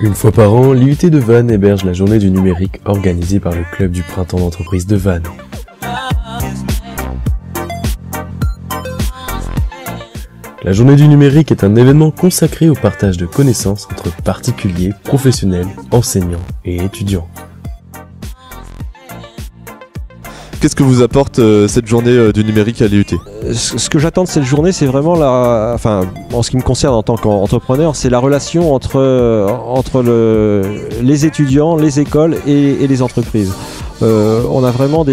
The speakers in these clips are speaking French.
Une fois par an, l'IUT de Vannes héberge la journée du numérique organisée par le club du printemps d'entreprise de Vannes. La journée du numérique est un événement consacré au partage de connaissances entre particuliers, professionnels, enseignants et étudiants. Qu'est-ce que vous apporte cette journée du numérique à l'IUT? Ce que j'attends de cette journée, c'est vraiment en ce qui me concerne en tant qu'entrepreneur, c'est la relation entre les étudiants, les écoles et les entreprises. On a vraiment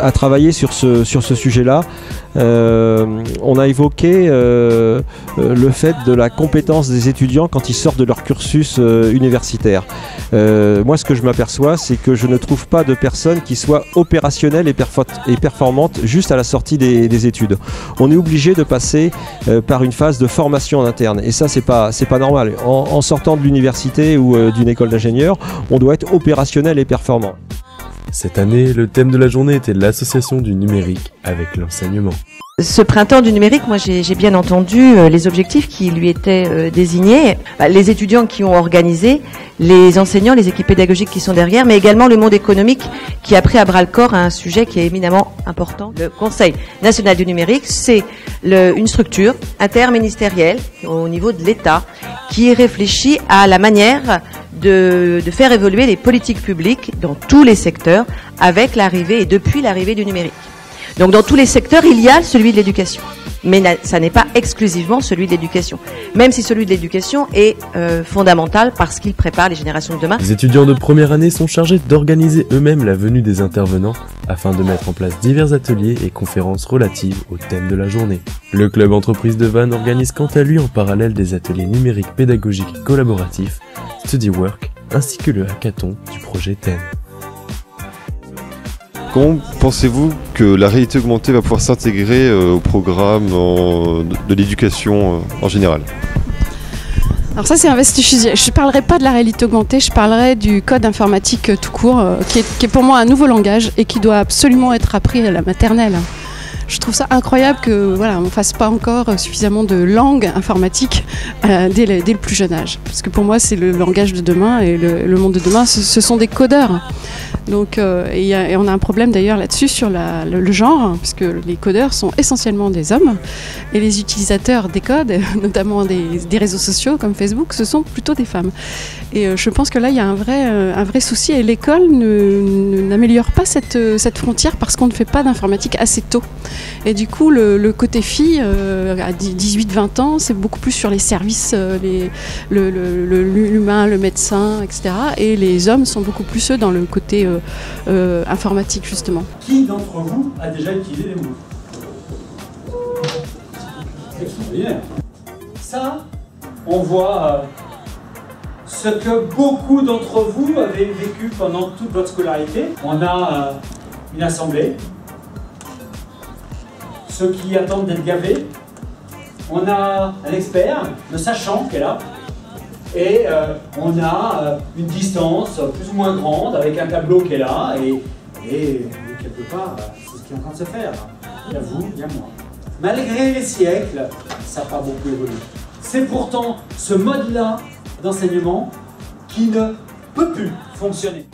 à travailler sur ce sujet-là. On a évoqué le fait de la compétence des étudiants quand ils sortent de leur cursus universitaire. Moi, ce que je m'aperçois, c'est que je ne trouve pas de personnes qui soient opérationnelles et performantes juste à la sortie des études. On est obligé de passer par une phase de formation en interne, et ça, c'est pas normal. En sortant de l'université ou d'une école d'ingénieur, on doit être opérationnel et performant. Cette année, le thème de la journée était l'association du numérique avec l'enseignement. Ce printemps du numérique, moi j'ai bien entendu les objectifs qui lui étaient désignés, les étudiants qui ont organisé, les enseignants, les équipes pédagogiques qui sont derrière, mais également le monde économique qui a pris à bras le corps un sujet qui est éminemment important. Le Conseil national du numérique, c'est une structure interministérielle au niveau de l'État qui réfléchit à la manière de faire évoluer les politiques publiques dans tous les secteurs avec l'arrivée et depuis l'arrivée du numérique. Donc dans tous les secteurs, il y a celui de l'éducation. Mais ça n'est pas exclusivement celui de l'éducation. Même si celui de l'éducation est fondamental parce qu'il prépare les générations de demain. Les étudiants de première année sont chargés d'organiser eux-mêmes la venue des intervenants afin de mettre en place divers ateliers et conférences relatives au thème de la journée. Le club entreprise de Vannes organise quant à lui en parallèle des ateliers numériques pédagogiques et collaboratifs, Study Work, ainsi que le hackathon du projet TEN. Comment pensez-vous que la réalité augmentée va pouvoir s'intégrer au programme de l'éducation en général? Alors ça, c'est un vaste sujet. Je ne parlerai pas de la réalité augmentée, je parlerai du code informatique tout court, qui est pour moi un nouveau langage et qui doit absolument être appris à la maternelle. Je trouve ça incroyable que on ne fasse pas encore suffisamment de langue informatique dès le plus jeune âge. Parce que pour moi, c'est le langage de demain et le monde de demain, ce sont des codeurs. Donc, et on a un problème d'ailleurs là-dessus sur le genre, puisque les codeurs sont essentiellement des hommes et les utilisateurs des codes, notamment des réseaux sociaux comme Facebook, ce sont plutôt des femmes. Et je pense que là, il y a un vrai souci et l'école n'améliore pas cette frontière parce qu'on ne fait pas d'informatique assez tôt. Et du coup, le côté fille, à 18-20 ans, c'est beaucoup plus sur les services, l'humain, le médecin, etc. Et les hommes sont beaucoup plus dans le côté informatique, justement. Qui d'entre vous a déjà utilisé des mots? C'est extraordinaire. Ça, on voit ce que beaucoup d'entre vous avez vécu pendant toute votre scolarité. On a une assemblée. Ceux qui attendent d'être gavés. On a un expert, le sachant qui est là. Et on a une distance plus ou moins grande avec un tableau qui est là. Et quelque part, c'est ce qui est en train de se faire. Il y a vous, il y a moi. Malgré les siècles, ça n'a pas beaucoup évolué. C'est pourtant ce mode-là d'enseignement qui ne peut plus fonctionner.